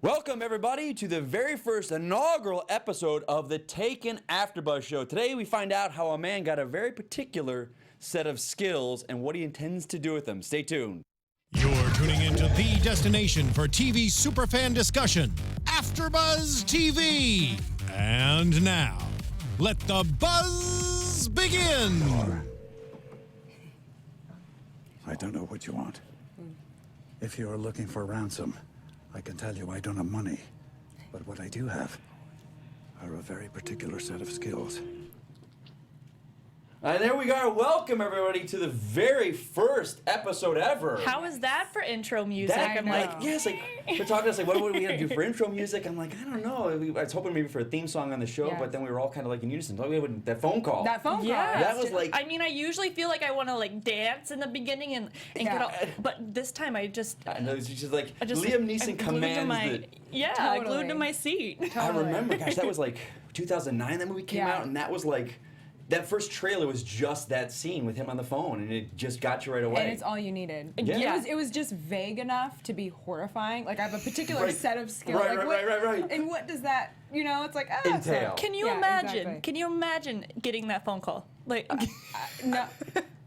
Welcome, everybody, to the very first inaugural episode of the Taken AFTERBUZZ show. Today, we find out how a man got a very particular set of skills and what he intends to do with them. Stay tuned. You're tuning into the destination for TV superfan discussion, AFTERBUZZ TV. And now, let the buzz begin. I don't know what you want. If you are looking for ransom, I can tell you I don't have money. But what I do have are a very particular set of skills. And there we are. Welcome, everybody, to the very first episode ever. How is that for intro music? I'm like, yes, like, they're talking to us like, what are we going to do for intro music? I'm like, I don't know. I was hoping maybe for a theme song on the show, but then we were all kind of like in unison. Like, that phone call. That phone call. That was like... I mean, I usually feel like I want to like dance in the beginning and get all, but this time I just... I know, it's just like, Liam Neeson commands I glued to my seat. Totally. I remember, gosh, that was like 2009 that movie came out, and that was like... That first trailer was just that scene with him on the phone, and it just got you right away. And it's all you needed. Yeah. It was just vague enough to be horrifying. Like, I have a particular set of skills. Right. And what does that, it's like, entail. Can you imagine? Exactly. Can you imagine getting that phone call? Like, no.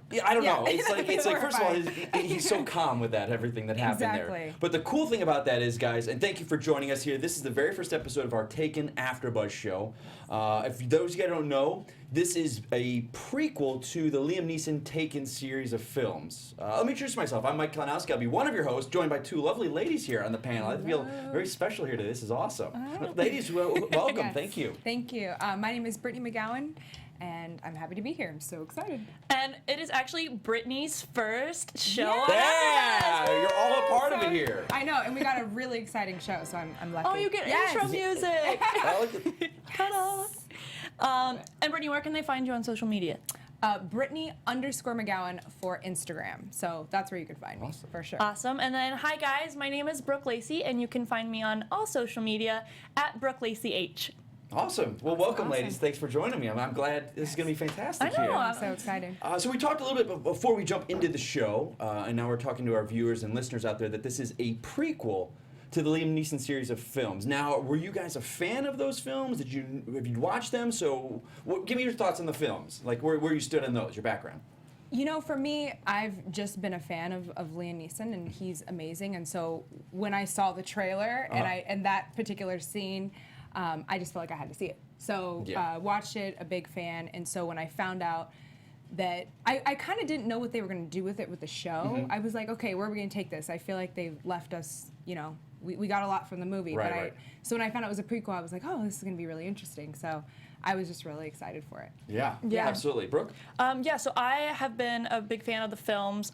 Yeah, I don't know. It's like first of all, he's so calm with everything that happened there. But the cool thing about that is, guys, and thank you for joining us here. This is the very first episode of our Taken AFTERBUZZ show. If those of you guys don't know, this is a prequel to the Liam Neeson Taken series of films. Let me introduce myself. I'm Mike Kalinowski. I'll be one of your hosts, joined by two lovely ladies here on the panel. I feel very special here today. This is awesome. Ladies, welcome. Yes. Thank you. Thank you. My name is Brittany McGowan, and I'm happy to be here. I'm so excited. And it is actually Brittany's first show. Yeah, you're all a part of it here. I know, and we got a really exciting show, so I'm lucky. Oh, you get intro music. Ta-da. And Brittany, where can they find you on social media? Brittany_McGowan for Instagram. So that's where you can find me, for sure. Awesome. And then, hi guys, my name is Brooke Lacey, and you can find me on all social media at Brooke Lacey H. Awesome. Well, welcome, ladies. Thanks for joining me. I'm glad this is going to be fantastic. I know. I'm so excited. So we talked a little bit before we jump into the show, and now we're talking to our viewers and listeners out there that this is a prequel to the Liam Neeson series of films. Now, were you guys a have of those films? Have you watched them? So, give me your thoughts on the films, like where you stood on those, your background. For me, I've just been a fan of Liam Neeson, and he's amazing. And so when I saw the trailer and that particular scene, I just felt like I had to see it. So watched it, a big fan. And so when I found out that I kind of didn't know what they were going to do with it with the show, I was like, okay, where are we going to take this? I feel like they left us, we got a lot from the movie. So when I found out it was a prequel, I was like, oh, this is going to be really interesting. So I was just really excited for it. Yeah, absolutely. Brooke? So I have been a big fan of the films.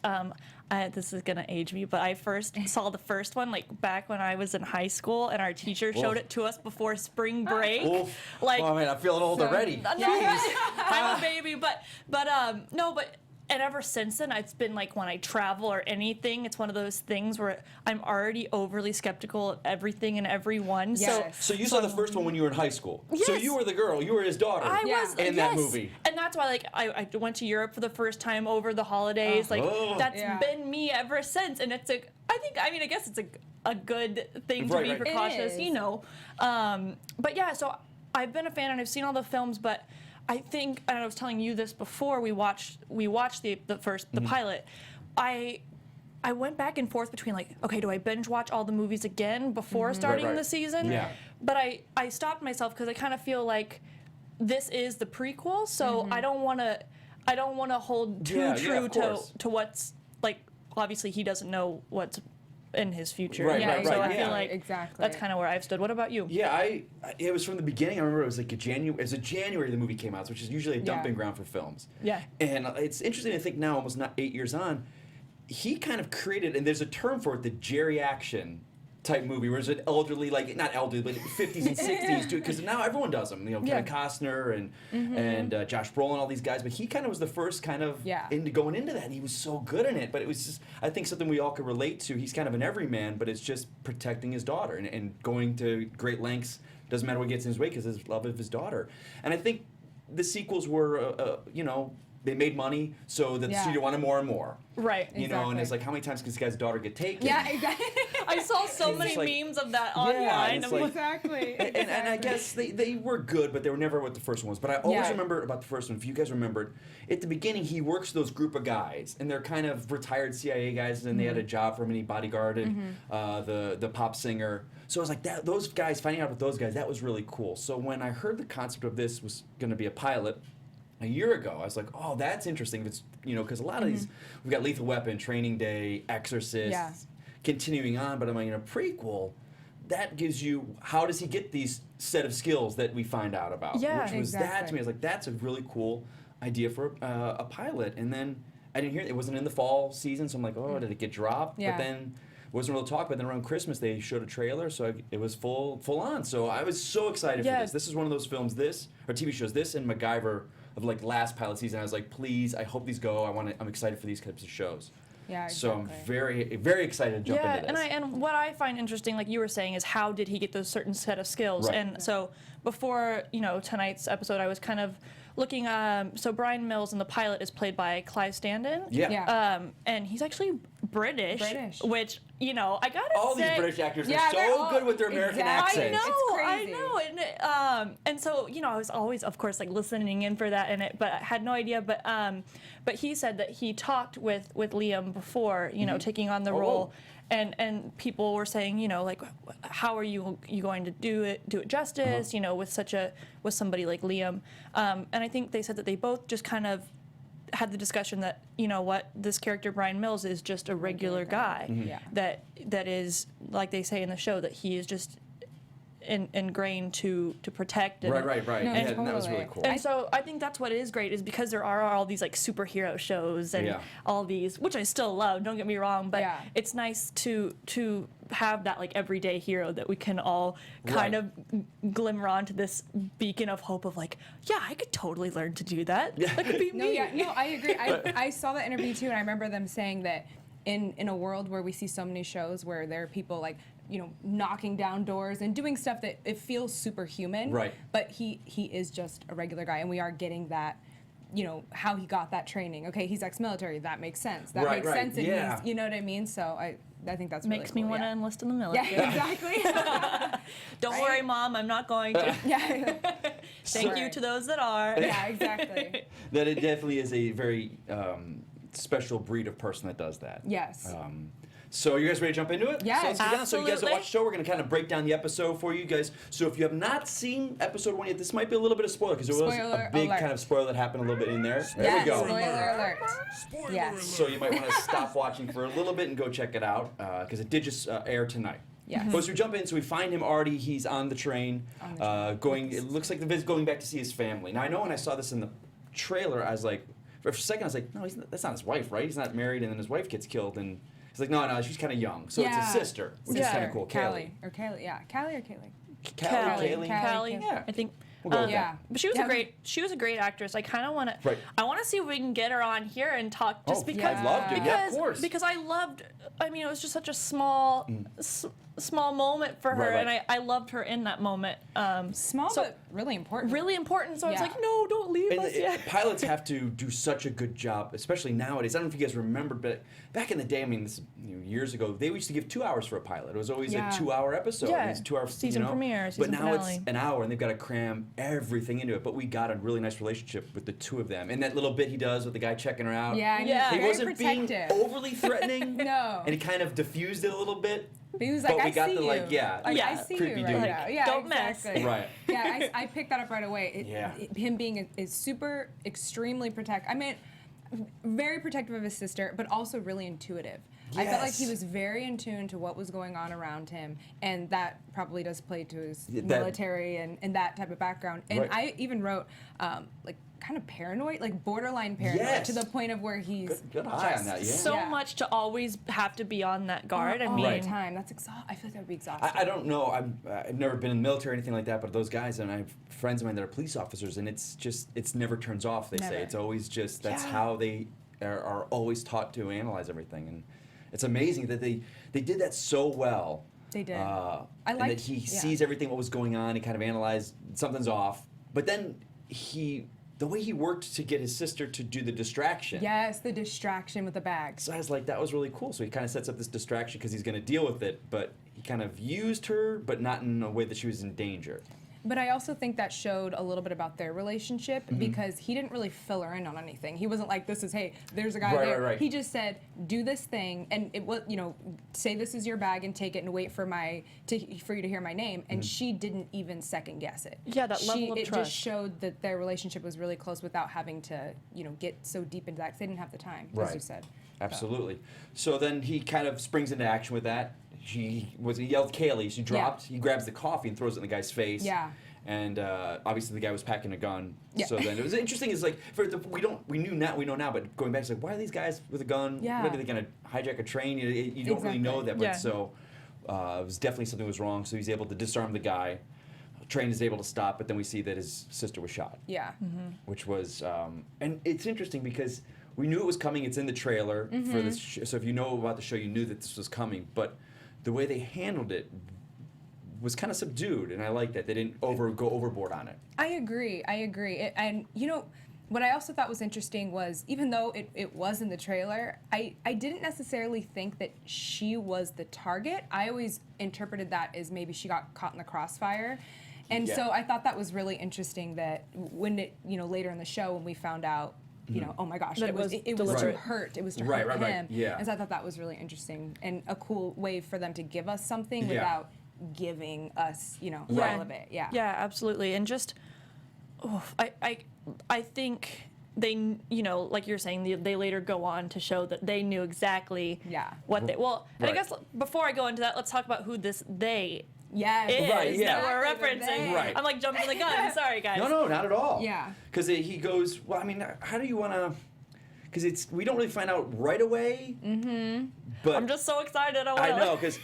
This is going to age me, but I first saw the first one back when I was in high school, and our teacher showed it to us before spring break. Oh man, I'm feeling old already. I'm a baby, but and ever since then, it's been like when I travel or anything, it's one of those things where I'm already overly skeptical of everything and everyone. Yes. So you saw the first one when you were in high school. Yes. So you were the girl. You were his daughter. I was in that movie. And that's why I went to Europe for the first time over the holidays. That's been me ever since. And it's I guess it's a good thing to be precautious, But yeah, so I've been a fan and I've seen all the films, but I think, and I was telling you this before we watched the pilot. I went back and forth between okay, do I binge watch all the movies again before starting the season? Yeah. But I stopped myself because I kind of feel like this is the prequel, so I don't want to hold too true to what's obviously he doesn't know what's in his future. Right. So I feel like exactly. that's kind of where I've stood. What about you? Yeah, it was from the beginning. I remember it was January the movie came out, which is usually a dumping ground for films. Yeah. And it's interesting to think now, almost not 8 years on, he kind of created, and there's a term for it, the geriaction type movie, where it's an elderly, not elderly, but 50s and 60s, because now everyone does them. Kevin Costner and Josh Brolin, all these guys. But he kind of was the first into going into that, and he was so good in it. But it was just, I think, something we all could relate to. He's kind of an everyman, but it's just protecting his daughter and going to great lengths. Doesn't matter what gets in his way because his love of his daughter. And I think the sequels were, they made money, so the studio wanted more and more. Right. You know, and it's like, how many times can this guy's daughter get taken? Yeah, exactly. I saw so many memes of that online. it's like, Exactly. And I guess they were good, but they were never what the first one was. But I always remember about the first one, if you guys remembered, at the beginning he works those group of guys, and they're kind of retired CIA guys, and they had a job for him, and he bodyguarded the pop singer. So I was like, those guys, finding out about those guys, that was really cool. So when I heard the concept of this was going to be a pilot a year ago, I was like, oh, that's interesting. If it's, you know, because a lot of these, we've got Lethal Weapon, Training Day, Exorcist, continuing on, but I'm like, in a prequel, that gives you, how does he get these set of skills that we find out about? Yeah, which was that to me. I was like, that's a really cool idea for a pilot. And then I didn't hear it. It wasn't in the fall season, so I'm like, oh, did it get dropped? Yeah. But then wasn't real talk. But then around Christmas, they showed a trailer, so it was full on. So I was so excited for this. This is one of those films, or TV shows, this and MacGyver of like last pilot season. I was like, please, I hope these go. I'm excited for these types of shows. Yeah, exactly. So I'm very, very excited to jump into this. And what I find interesting, like you were saying, is how did he get those certain set of skills? Right. And so before, tonight's episode, I was kind of looking. So Bryan Mills in the pilot is played by Clive Standen. Yeah. And he's actually British. Which, I gotta say, all these British actors are so good with their American accents. I know. And so, I was always, of course, like listening in for that, but I had no idea. But he said that he talked with Liam before, taking on the role. And people were saying, like, how are you going to do it justice, with somebody like Liam. And I think they said that they both just kind of had the discussion that, this character Bryan Mills is just a regular guy. That is, like they say in the show, that he is just ingrained to protect. And, Right. No, And that was really cool. And so I think that's what is great, is because there are all these like superhero shows and all these, which I still love, don't get me wrong, but it's nice to have that like everyday hero that we can all kind of glimmer onto this beacon of hope of like, I could totally learn to do that. That could be me. I agree. I saw that interview too, and I remember them saying that in a world where we see so many shows where there are people like, knocking down doors and doing stuff that it feels superhuman. Right. But he is just a regular guy, and we are getting that, how he got that training. Okay, he's ex-military. That makes sense. That makes sense. And he's, you know what I mean? So I think that's makes really me cool, want to enlist in the military. Yeah, exactly. Don't worry, Mom. I'm not going to. Thank you to those that are. Yeah, exactly. That it definitely is a very special breed of person that does that. Yes. So you guys ready to jump into it? Yes, so let's get down. So you guys absolutely. that watch the show, we're going to kind of break down the episode for you guys. So if you have not seen episode 1 yet, this might be a little bit of spoiler, because there was a big kind of spoiler that happened a little bit in there. There we go. Spoiler alert. Yes. So you might want to stop watching for a little bit and go check it out, because it did just air tonight. Yes. But as we jump in, so we find him already. He's on the train, going. It looks like the vid's going back to see his family. Now I know when I saw this in the trailer, I was like, for a second, I was like, no, that's not his wife, right? He's not married, and then his wife gets killed, and he's like, no, she's kind of young, so it's his sister, which is kind of cool. Callie or Kaylee. Callie. Yeah. I think. We'll go with that. But she was a great actress. I kind of want to. I want to see if we can get her on here and talk. Just because I'd love to. Yeah, of course. Because I loved. I mean, it was just such a small moment for her, and I loved her in that moment. Small, but really important. Really important. So I was like, no, don't leave us yet. Pilots have to do such a good job, especially nowadays. I don't know if you guys remember, but back in the day, I mean, this, years ago, they used to give 2 hours for a pilot. It was always a 2-hour episode. Yeah. It was 2 hour Season premiere, season But now finale. it's an hour, and they've got to cram everything into it. But we got a really nice relationship with the two of them. And that little bit he does with the guy checking her out. Yeah. He Very wasn't being protective. overly threatening. No. And he kind of diffused it a little bit. But he was like, I see you. I see creepy you dude. right now. Yeah, Don't exactly. mess. Right. Yeah, I picked that up right away. Him being is super, extremely protective. I mean, very protective of his sister, but also really intuitive. I felt like he was very in tune to what was going on around him, and that probably does play to his military and that type of background. And I even wrote, like, kind of paranoid, like borderline paranoid, to the point of where he's good eye on that. So much to always have to be on that guard. all the time. That's I feel like that would be exhausting. I don't know. I've never been in the military or anything like that, but those guys, and I have friends of mine that are police officers, and it's never turns off. They say it's always just that's how they are always taught to analyze everything, and it's amazing that they did that so well. They did. And that he sees everything what was going on. He kind of analyzed something's off, but then he the way he worked to get his sister to do the distraction. Yes, the distraction with the bag. So I was like, that was really cool. So he kind of sets up this distraction because he's going to deal with it, but he kind of used her, but not in a way that she was in danger. But I also think that showed a little bit about their relationship because he didn't really fill her in on anything. He wasn't like, this is, hey, there's a guy there. Right. He just said, do this thing, and it was, say this is your bag and take it and wait for for you to hear my name. And she didn't even second guess it. Yeah, that level of It trust. just showed that their relationship was really close without having to, get so deep into that because they didn't have the time, as you said. Absolutely. So then he kind of springs into action with that. He yelled Kaylee. She dropped. He grabs the coffee and throws it in the guy's face. Yeah. And obviously the guy was packing a gun. Yeah. So then it was interesting. It's like we know now, but going back, it's like, why are these guys with a gun? Yeah. Maybe they're gonna hijack a train. You don't really know that. But Yeah. so it was definitely something was wrong. So he's able to disarm the guy. The train is able to stop, but then we see that his sister was shot. Yeah. Which was and it's interesting because we knew it was coming. It's in the trailer for this. So if you know about the show, you knew that this was coming. But the way they handled it was kind of subdued, and I like that. They didn't go overboard on it. I agree. And what I also thought was interesting was, even though it was in the trailer, I didn't necessarily think that she was the target. I always interpreted that as maybe she got caught in the crossfire. And so I thought that was really interesting that when it, later in the show when we found out, oh my gosh, That it was to deliberate. hurt. It was to Right, hurt right, right. him. Yeah. And so I thought that was really interesting and a cool way for them to give us something without giving us, all of it. Yeah. Yeah, absolutely. And just, I think they, like you're saying, they later go on to show that they knew exactly what they, and I guess before I go into that, let's talk about who this they Yes. is Right, yeah. that we're Exactly, the referencing. they. Right. I'm like jumping the gun. Sorry, guys. No, not at all. Yeah. Because he goes, well, I mean, how do you want to? Because we don't really find out right away. Mm-hmm. But I'm just so excited. I know, because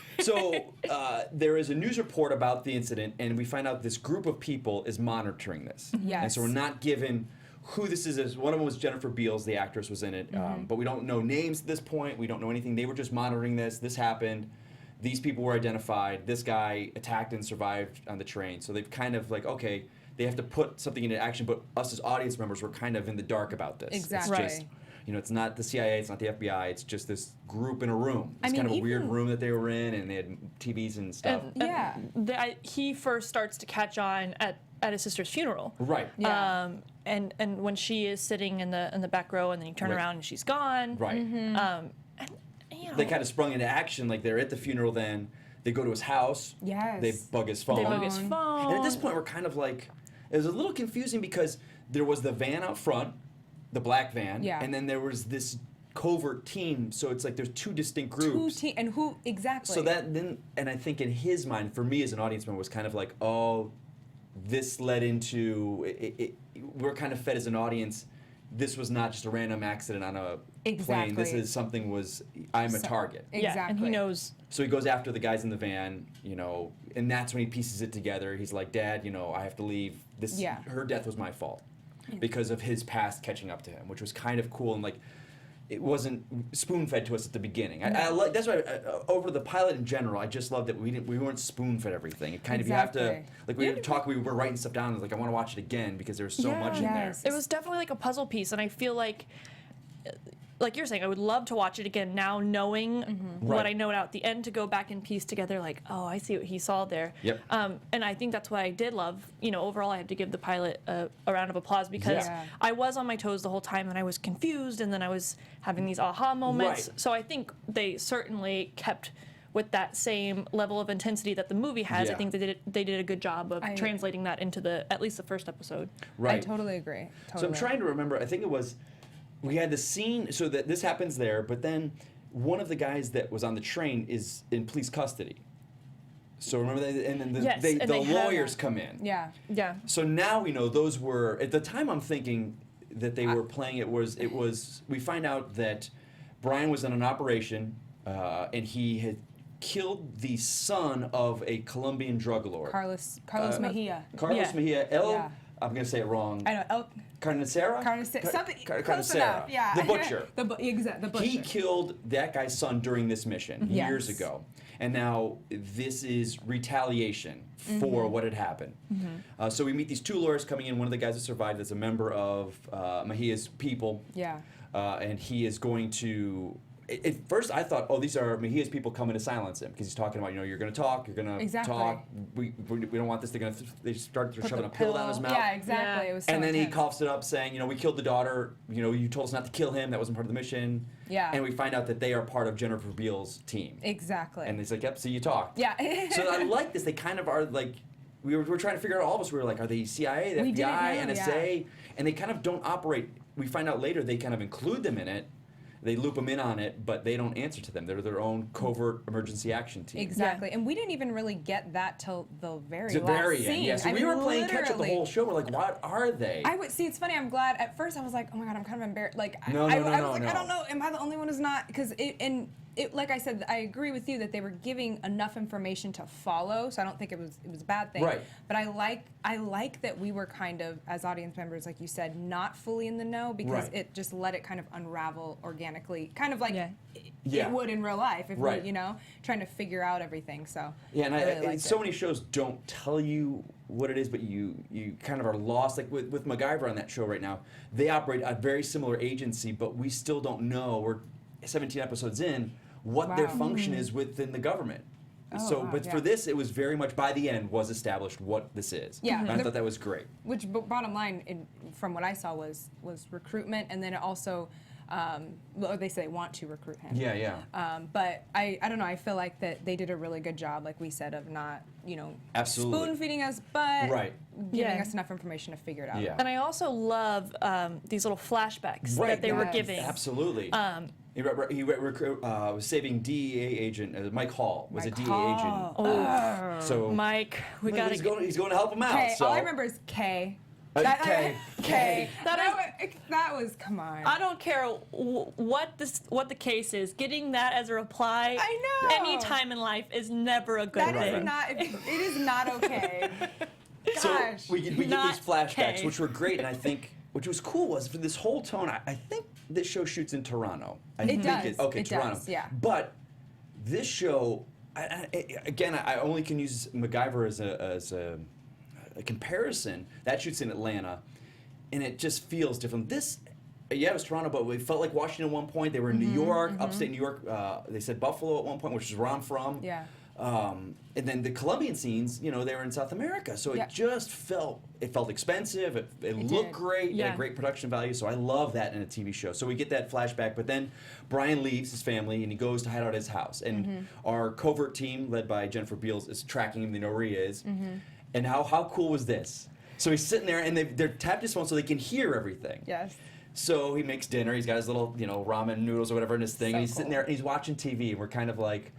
there is a news report about the incident, and we find out this group of people is monitoring this. Yes. And so we're not given who this is. One of them was Jennifer Beals, the actress, was in it. But we don't know names at this point. We don't know anything. They were just monitoring this. This happened. These people were identified. This guy attacked and survived on the train. So they've kind of like, okay, they have to put something into action, but us as audience members, we're kind of in the dark about this. Exactly. It's just, it's not the CIA, it's not the FBI, it's just this group in a room. It's I mean, kind of a weird even- room that they were in, and they had TVs and stuff. He first starts to catch on at his sister's funeral. Right. Yeah. And when she is sitting in the back row, and then you turn Right. around and she's gone. Right. And, They kind of sprung into action, like they're at the funeral then. They go to his house. Yes. They bug his phone. They bug his phone. And at this point, we're kind of like, it was a little confusing because there was the van out front, the black van, Yeah. and then there was this covert team. So it's like there's two distinct groups. And who exactly? So that then, and I think in his mind, for me as an audience member, was kind of like, oh, this led into we're kind of fed as an audience. This was not just a random accident on a plane. This is something I'm a target. Yeah, and he Exactly. knows. So he goes after the guys in the van, and that's when he pieces it together. He's like, Dad, I have to leave. Her death was my fault because of his past catching up to him, which was kind of cool and like. It wasn't spoon-fed to us at the beginning. I like that's why over the pilot in general, I just love that we weren't spoon-fed everything. It kind of you have to like we were writing stuff down. I was like I want to watch it again because there's so much in there. Yes. It was definitely like a puzzle piece, and I feel like you're saying, I would love to watch it again now, knowing what Right. I know now at the end, to go back and piece together, like, oh, I see what he saw there. Yep. And I think that's what I did love. Overall, I had to give the pilot a round of applause because Yeah. I was on my toes the whole time, and I was confused, and then I was having these aha moments. Right. So I think they certainly kept with that same level of intensity that the movie has. I Yeah. think they did a good job of translating that into at least the first episode. Right. I totally agree. Totally. So I'm trying to remember. I think it was we had the scene. So that this happens there, but then one of the guys that was on the train is in police custody. So remember that, and then Yes, the and they have- lawyers come in. Yeah. Yeah. So now we know those were at the time. I'm thinking that they were playing. It was. We find out that Bryan was in an operation, and he had killed the son of a Colombian drug lord. Carlos Mejia. Carlos Yeah. Mejia. I'm going to say it wrong. I know. Carnicera? Something close Carnicera. enough. Yeah. The butcher. the butcher. He killed that guy's son during this mission years ago. And now this is retaliation for what had happened. So we meet these 2 lawyers coming in. One of the guys that survived is a member of Mejia's people. Yeah. And he is going to... At first, I thought, oh, these are Mejia's people coming to silence him because he's talking about, you're going to talk, you're going to talk. We don't want this. They start shoving a pill down his mouth. Yeah, exactly. Yeah. It was so and then he intense. coughs it up, saying, we killed the daughter. You told us not to kill him. That wasn't part of the mission. Yeah. And we find out that they are part of Jennifer Beals' team. Exactly. And he's like, yep. So you talked. Yeah. So I like this. They kind of are like. We were trying to figure out all of us. We were like, are they CIA, the FBI, NSA? And they kind of don't operate. We find out later they kind of include them in it. They loop them in on it, but they don't answer to them. They're their own covert emergency action team. Exactly. And we didn't even really get that till the very the last very scene. end. Yeah, so we were playing catch up the whole show. We're like, what are they? See, it's funny. I'm glad. At first, I was like, oh my god, I'm kind of embarrassed. Like, I No. was like, I don't know. Am I the only one who's not? Because like I said, I agree with you that they were giving enough information to follow. So I don't think it was a bad thing. Right. But I like that we were kind of, as audience members, like you said, not fully in the know because it just let it kind of unravel organically, kind of like it would in real life if we, trying to figure out everything. So yeah, and I really liked so it. many shows don't tell you what it is, but you kind of are lost. Like with MacGyver on that show right now, they operate a very similar agency, but we still don't know. We're 17 episodes in what their function is within the government. For this, it was very much by the end was established what this is. Yeah, and I thought that was great. Which bottom line, from what I saw, was recruitment, and then it also, they say want to recruit him. Yeah. But I don't know. I feel like that they did a really good job, like we said, of not Absolutely. spoon feeding us, but giving Yeah. us enough information to figure it out. Yeah. And I also love these little flashbacks that they were giving. Absolutely. He was saving DEA agent. Mike Hall was a DEA agent. Oh, so Mike, we got he's going to help him out. K. So. All I remember is K. K. That was come on. I don't care what the case is. Getting that as a reply, I know. any time in life is never a good That thing. is not. It is not okay. Gosh. So we get these flashbacks, K. which were great, and I think which was cool was for this whole tone. I think this show shoots in Toronto. It does. Toronto. Does, yeah. But this show, I only can use MacGyver as a comparison. That shoots in Atlanta, and it just feels different. This, it was Toronto, but we felt like Washington at one point. They were in New York, upstate New York. They said Buffalo at one point, which is where I'm from. Yeah. And then the Colombian scenes, they were in South America, so it just felt expensive. It looked great. It had great production value. So I love that in a TV show. So we get that flashback, but then Bryan leaves his family and he goes to hide out at his house. And our covert team, led by Jennifer Beals, is tracking him. They know where he is. And how cool was this? So he's sitting there and they're tapped his phone so they can hear everything. Yes. So he makes dinner. He's got his little ramen noodles or whatever in his thing. So and he's sitting there and he's watching TV. And we're kind of like,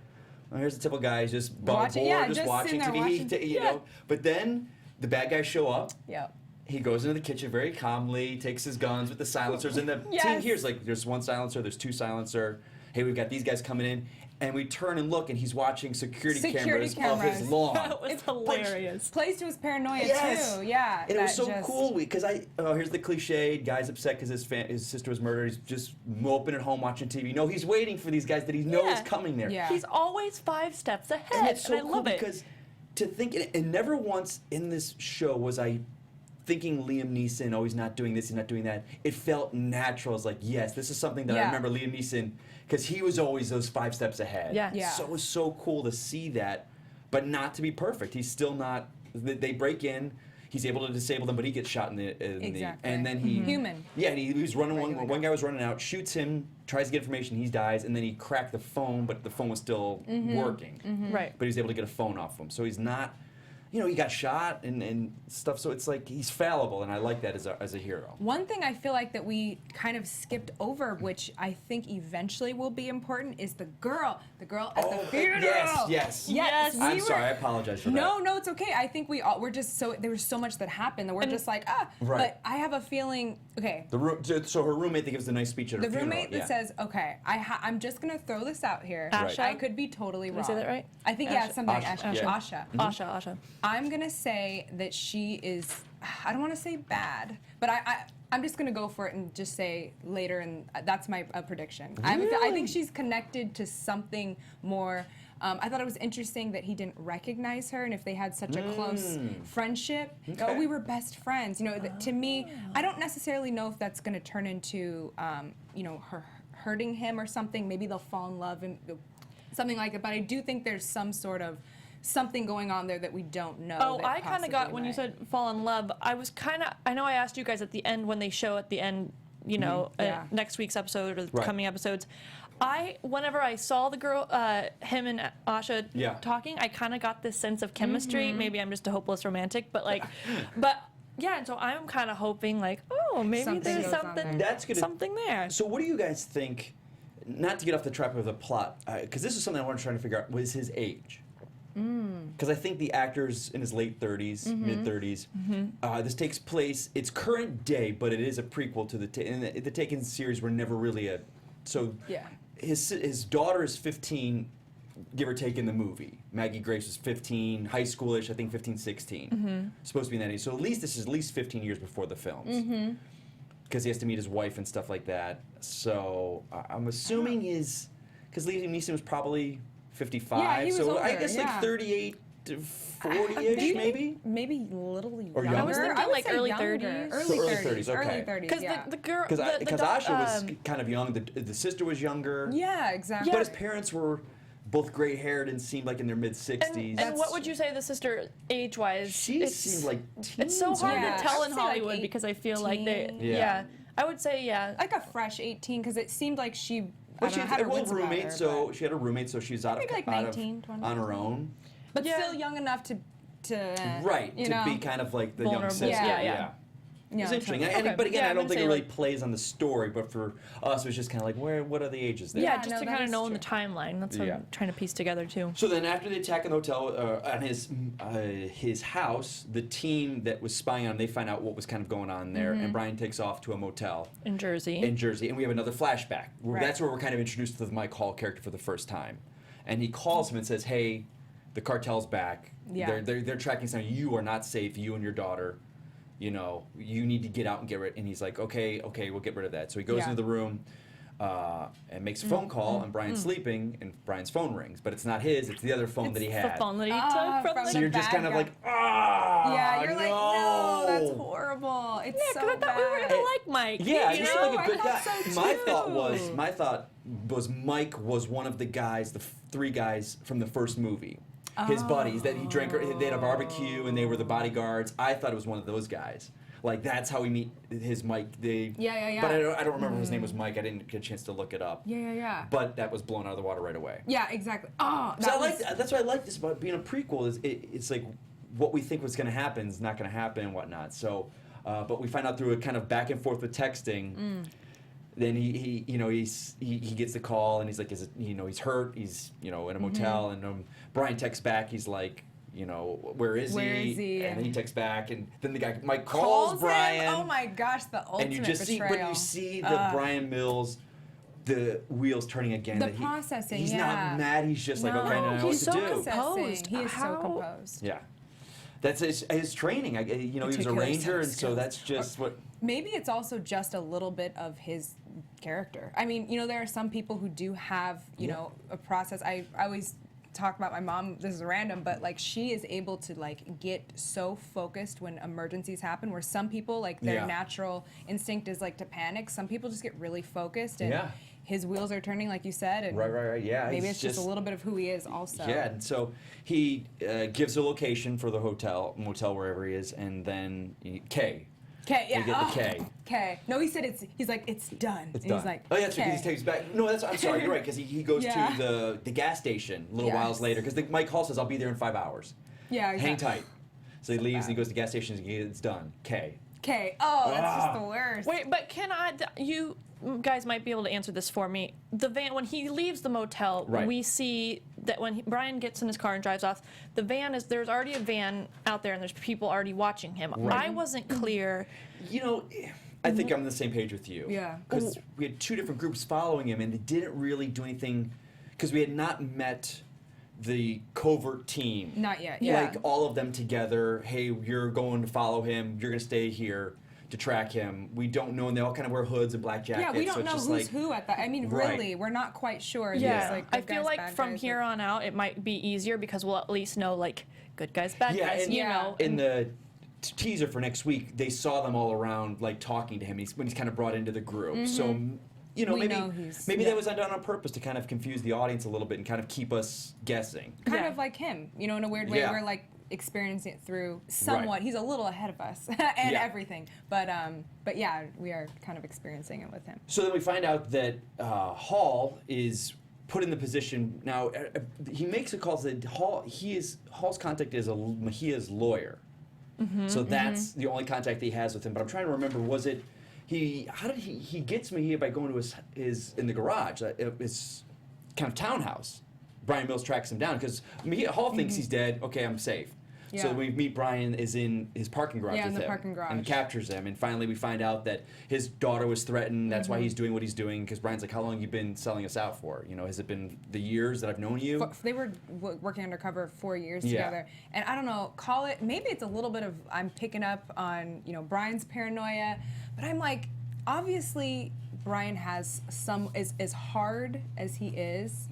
well, here's a typical guy. He's just bored, just watching TV. But then the bad guys show up. Yep. He goes into the kitchen very calmly, takes his guns with the silencers, and the team here's like, there's one silencer, there's two silencer. Hey, we've got these guys coming in. And we turn and look, and he's watching security cameras of his lawn. That was hilarious. Plays to his paranoia too. Yeah. And it was so cool because here's the cliche: guy's upset because his sister was murdered. He's just moping at home watching TV. No, he's waiting for these guys that he knows coming there. Yeah. He's always 5 steps ahead, And it's so I cool love it. because to think, and never once in this show was I thinking Liam Neeson, oh, he's not doing this, he's not doing that. It felt natural. It's like, yes, this is something that I remember Liam Neeson, because he was always those 5 steps ahead. Yeah. So it was so cool to see that, but not to be perfect. He's still not, they break in, he's able to disable them, but he gets shot in the and then he... Human. Yeah, and he was running, one guy was running out, shoots him, tries to get information, he dies, and then he cracked the phone, but the phone was still working. Right. But he was able to get a phone off him. So he's not... he got shot and stuff, so it's like he's fallible, and I like that as a hero. One thing I feel like that we kind of skipped over, which I think eventually will be important, is the girl at the funeral. Yes. I'm sorry, I apologize for that. No, it's okay. I think we're just there was so much that happened that we're just like, Right. But I have a feeling, okay. So her roommate that gives a nice speech at her funeral. The roommate that says, okay, I'm just going to throw this out here. Asha? I could be totally wrong. Did I say that right? I think, Asha. something Asha. Asha. Yeah. Asha. Asha. I'm gonna say that she is, I don't want to say bad, but I'm just gonna go for it and just say later, and that's my prediction. Really? I think she's connected to something more. I thought it was interesting that he didn't recognize her, and if they had such a close friendship, oh, we were best friends. You know, to me, I don't necessarily know if that's gonna turn into, you know, her hurting him or something. Maybe they'll fall in love and something like that. But I do think there's some sort of something going on there that we don't know. Oh, I kind of got, when you said fall in love, I was kind of, I know I asked you guys at the end when they show at the end, you know, next week's episode or the coming episodes. Whenever I saw the girl, him and Asha talking, I kind of got this sense of chemistry. Maybe I'm just a hopeless romantic, but like, yeah, and so I'm kind of hoping like, oh, maybe there's something there. So what do you guys think, not to get off the track of the plot, because this is something I want to try to figure out, was his age. Because I think the actor's in his late 30s, mid 30s. This takes place, it's current day, but it is a prequel to the Taken series. Were never really a, so his daughter is 15, give or take, in the movie. Maggie Grace was 15, high schoolish, I think 15, 16. Supposed to be in that age. So at least this is at least 15 years before the films. Because he has to meet his wife and stuff like that. So I'm assuming because Liam Neeson was probably 55, yeah, he was so older, I guess like 38 to 40-ish, maybe? Maybe a little younger. Or younger? I was thinking would like say early younger. 30s. Early 30s, okay. Early 30s, Because the girl, Because Asha was kind of young, the sister was younger. yeah, exactly. But his parents were both gray-haired and seemed like in their mid-60s. And what would you say the sister age-wise? She seemed like teens. It's so hard Yeah. to tell I in would say like Hollywood because I feel like they, 18. I would say, like a fresh 18, because it seemed like she, Well, she had had a roommate, so she had a roommate, so she's out maybe like 19, 20. on her own. but still young enough to Right, you to know, be kind of like the vulnerable. young sister. Yeah. It's interesting. Okay. But again, Yeah, I don't I'm think it gonna really say, like- plays on the story, but for us, it was just kind of like, what are the ages there? Yeah, Yeah, just no, to that kind of is know in the true. timeline. That's what Yeah. I'm trying to piece together too. So then after the attack in the hotel, on his house, the team that was spying on him, they find out what was kind of going on there, and Bryan takes off to a motel In Jersey. and we have another flashback. Right. That's where we're kind of introduced to the Mike Hall character for the first time. And he calls him and says, hey, the cartel's back. Yeah. They're tracking something. You are not safe, you and your daughter. You know, you need to get out and get rid. And he's like, okay, we'll get rid of that. So he goes into the room and makes a phone call, and Bryan's sleeping, and Bryan's phone rings. But it's not his, it's the other phone that he had. The phone that he took from from So the you're just bad kind of guy. like, yeah, you're like, no, that's no. horrible. It's Yeah, so because I thought we were bad. gonna like Mike. Yeah, you you know? seem like a I good guy. thought so My too. thought was Mike was one of the guys, the three guys from the first movie. His buddies that he drank. They had a barbecue and they were the bodyguards. I thought it was one of those guys. Like that's how we meet his Mike. Yeah. But I don't remember if his name was Mike. I didn't get a chance to look it up. Yeah. But that was blown out of the water right away. Yeah, exactly. Oh, So that's what I like this about being a prequel is it's like what we think was going to happen is not going to happen and whatnot. So, but we find out through a kind of back and forth with texting. Then he gets the call and he's like, he's hurt. He's in a motel and Bryan texts back. He's like, where is he? And then he texts back and then the guy Mike calls Bryan. Him? Oh my gosh, the ultimate and you just betrayal. see the Bryan Mills. The wheels turning again. The processing, He's yeah. not mad. He's just like, okay, I know what he's to so do. composed. He is so How- composed. Yeah, that's his training. He was a Particular ranger, set of and so skills. that's just what. Maybe it's also just a little bit of his character. I mean, there are some people who do have, a process. I always talk about my mom, this is random, but like she is able to like get so focused when emergencies happen, where some people like their natural instinct is like to panic. Some people just get really focused and his wheels are turning, like you said, and Right, yeah. maybe he's it's just a little bit of who he is also. Yeah, and so he gives a location for the motel, wherever he is, and then K. K, yeah. We get the K. K. No, he said he's like, it's done. It's and done. He's like, oh yeah, that's right, 'cause he K. takes back. No, I'm sorry, you're right, because he goes Yeah. to the gas station a little while later, because Mike Hall says, I'll be there in 5 hours. Yeah, exactly. Hang tight. So he leaves and he bad. goes to the gas station and it's done. K. K. Oh, that's just the worst. Wait, but you guys might be able to answer this for me. The van, when he leaves the motel, Right. we see that when Bryan gets in his car and drives off, there's already a van out there and there's people already watching him. Right. I wasn't clear. I think I'm on the same page with you. Yeah. Because we had two different groups following him, and they didn't really do anything, because we had not met the covert team. Not yet. Yeah. Like all of them together. Hey, you're going to follow him. You're going to stay here to track him. We don't know, and they all kind of wear hoods and black jackets. Yeah, we don't so know it's just who's like, who at that. I mean, really, we're not quite sure. Yeah, Like, I good feel guys, like bad from guys, here on out, it might be easier because we'll at least know like good guys, bad guys. and You know, in the teaser for next week, they saw them all around, like talking to him. When he's kind of brought into the group. So, you know, We maybe know that was done on purpose to kind of confuse the audience a little bit and kind of keep us guessing. kind Yeah. of like him, you know, in a weird way. Yeah. We're like experiencing it through somewhat. Right. He's a little ahead of us and Yeah. everything, but yeah, we are kind of experiencing it with him. So then we find out that Hall is put in the position now. He makes a call that Hall's contact is Mejia's lawyer. So that's the only contact he has with him. But I'm trying to remember, was it how did he gets Mejia by going to his in the garage, his kind of townhouse. Bryan Mills tracks him down because Hall thinks he's dead. Okay, I'm safe. So Yeah. we meet Bryan is in his parking garage Yeah, in with the him parking garage. and captures him. And finally we find out that his daughter was threatened. That's why he's doing what he's doing. Because Bryan's like, how long have you been selling us out for? You know, has it been the years that I've known you? They were working undercover 4 years Yeah. together, and I don't know, call it, maybe it's a little bit of, I'm picking up on, you know, Bryan's paranoia, but I'm like, obviously Bryan has as hard as he is,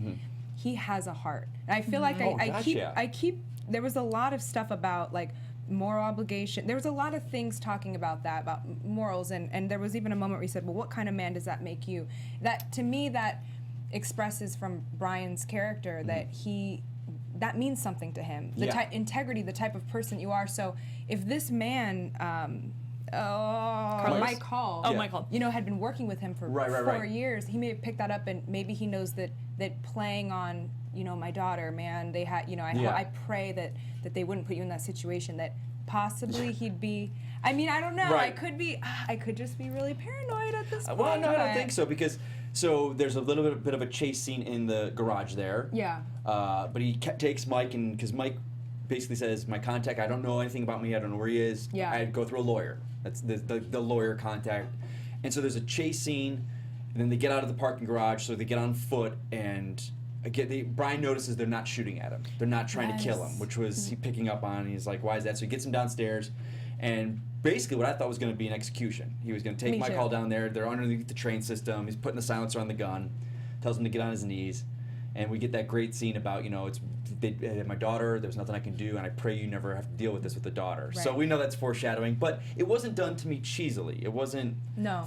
he has a heart. And I feel like I keep, there was a lot of stuff about like moral obligation. There was a lot of things talking about that, about morals, and there was even a moment where he said, well, what kind of man does that make you? That, to me, that expresses from Bryan's character that that means something to him. The integrity, the type of person you are. So if this man, Mike Hall, Mike Hall, you know, had been working with him for 4 years, he may have picked that up, and maybe he knows that playing on, you know, my daughter, man, they had, you know, I pray that they wouldn't put you in that situation, that possibly he'd be, I mean, I don't know, I could just be really paranoid at this point. Well, no, I don't think so, because there's a little bit of a chase scene in the garage there. Yeah. But he takes Mike, and because Mike basically says, my contact, I don't know anything about me, I don't know where he is. Yeah. I'd go through a lawyer. That's the lawyer contact. And so there's a chase scene, and then they get out of the parking garage, so they get on foot, and Bryan notices they're not shooting at him. They're not trying to kill him, which was he picking up on. And he's like, why is that? So he gets him downstairs, and basically what I thought was going to be an execution. He was going to take Mike Hall down there. They're underneath the train system. He's putting the silencer on the gun, tells him to get on his knees, and we get that great scene about, you know, my daughter, there's nothing I can do, and I pray you never have to deal with this with the daughter. Right. So we know that's foreshadowing, but it wasn't done to me cheesily. It wasn't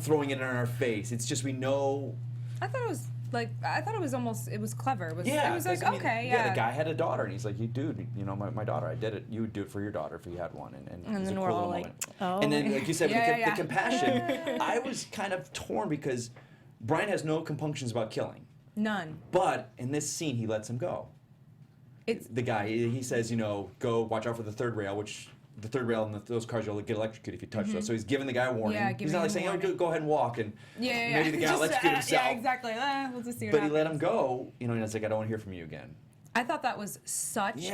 throwing it in our face. It's just we know. I thought it was almost, it was clever. It was like, I mean, okay, yeah. The guy had a daughter, and he's like, dude, you know, my daughter, I did it. You would do it for your daughter if you had one. And then a we're cool all moment. like, oh. And then, like you said, the compassion, I was kind of torn because Bryan has no compunctions about killing. None. But in this scene, he lets him go. The guy, he says, you know, go watch out for the third rail, which the third rail in those cars, you'll get electrocuted if you touch those. So he's giving the guy a warning. Yeah, he's not like saying, oh, go ahead and walk, and maybe the guy electrocute himself. Yeah, exactly. We'll just see what But happens. he let him go, you know, and it's like, I don't want to hear from you again. I thought that was such,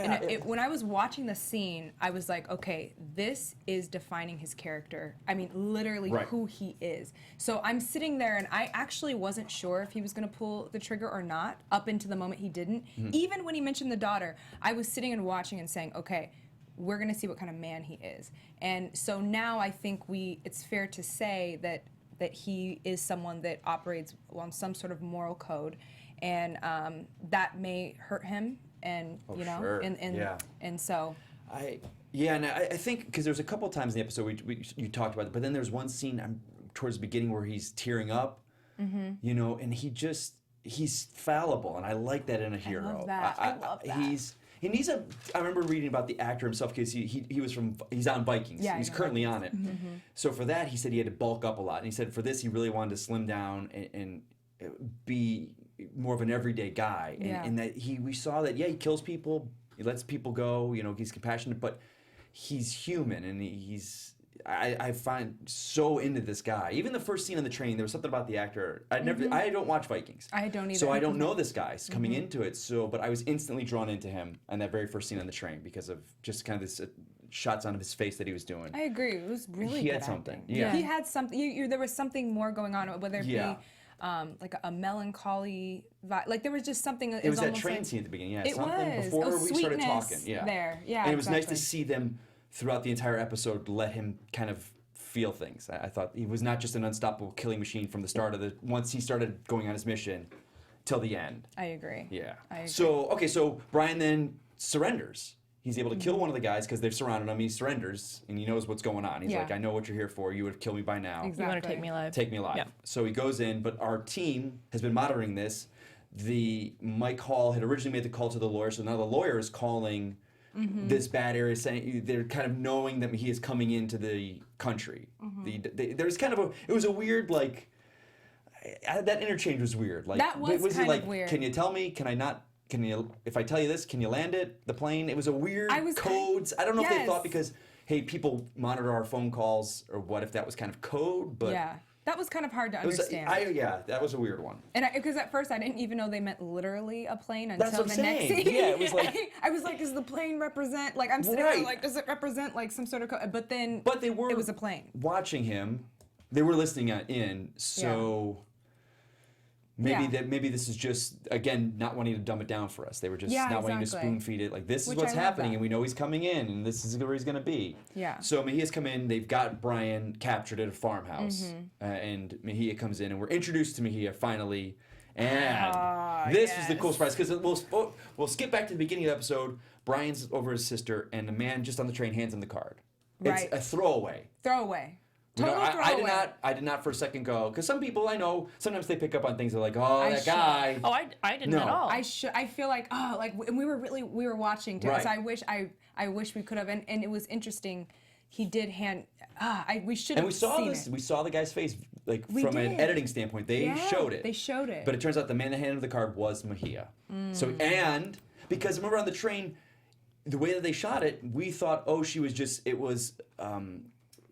when I was watching the scene, I was like, okay, this is defining his character. I mean, literally who he is. So I'm sitting there, and I actually wasn't sure if he was going to pull the trigger or not, up into the moment he didn't. Even when he mentioned the daughter, I was sitting and watching and saying, okay, we're going to see what kind of man he is. And so now I think it's fair to say that he is someone that operates on some sort of moral code, and that may hurt him, and and so I think because there's a couple of times in the episode you talked about it, but then there's one scene towards the beginning where he's tearing up, you know, and he's fallible, and I like that in a hero. I love that. I love that. I remember reading about the actor himself because he's on Vikings. Yeah, he's currently on it. So for that, he said he had to bulk up a lot, and he said for this he really wanted to slim down and be more of an everyday guy, and that we saw that he kills people, he lets people go, you know, he's compassionate, but he's human, and I find so into this guy. Even the first scene on the train, there was something about the actor. I don't watch Vikings. I don't either. So I don't know this guy coming into it. So, but I was instantly drawn into him on that very first scene on the train because of just kind of this shots on his face that he was doing. I agree. It was really he good had something. acting. Yeah. He had something. There was something more going on, whether it be like a melancholy vibe. Like there was just something. It was that almost train like, scene at the beginning. Yeah, it something was. before we started Sweetness talking. Yeah, there. Yeah, and it was nice exactly. to see them throughout the entire episode. Let him kind of feel things. I thought he was not just an unstoppable killing machine from the start of the once he started going on his mission till the end. I agree. Yeah. I agree. So Bryan then surrenders. He's able to kill one of the guys because they've surrounded him. He surrenders and he knows what's going on. He's Yeah. like, I know what you're here for. You would have killed me by now. Exactly. You want to take me alive? Take me alive. Yeah. So he goes in, but our team has been monitoring this. The Mike Hall had originally made the call to the lawyer, so now the lawyer is calling this bad area, saying they're kind of knowing that he is coming into the country. There's kind of it was a weird like that interchange was weird. Like That was he kind like, of weird. Can you tell me? Can I not? Can you? If I tell you this, can you land it? The plane. It was a weird codes. I don't know if they Yes. thought because hey, people monitor our phone calls, or what if that was kind of code, but. Yeah. That was kind of hard to It was, understand. yeah, that was a weird one. And because at first I didn't even know they meant literally a plane until That's what the I'm next saying. scene. Yeah, it was like- I was like, does the plane represent? Like I'm sitting there Right. like, does it represent like some sort of? But then, But they were. It was a plane. Watching him, they were listening in. So maybe Yeah. maybe this is just again not wanting to dumb it down for us. They were just Yeah, not wanting to exactly. spoon feed it. Like this is Which what's I love happening, that. and we know he's coming in, and this is where he's going to be. Yeah. So Mejia's come in. They've got Bryan captured at a farmhouse, Mm-hmm. and Mejia comes in, and we're introduced to Mejia finally. And this was the cool surprise because we'll skip back to the beginning of the episode. Bryan's over his sister, and the man just on the train hands him the card. Right. It's a throwaway. Throwaway. You know, Total throwaway. I did not for a second go because some people I know sometimes they pick up on things. They're like, oh, that should. guy. Oh, I didn't No. at all. I feel like and we were watching too. Right. So I wish we could have and it was interesting. He did hand. We should And have we saw seen this. it. We saw the guy's face, like We from an did. editing standpoint. They Yeah, showed it. they showed it. But it turns out the man that handed the card was Mejia. So Mm. and because remember on the train, the way that they shot it, we thought, oh, she was just it was.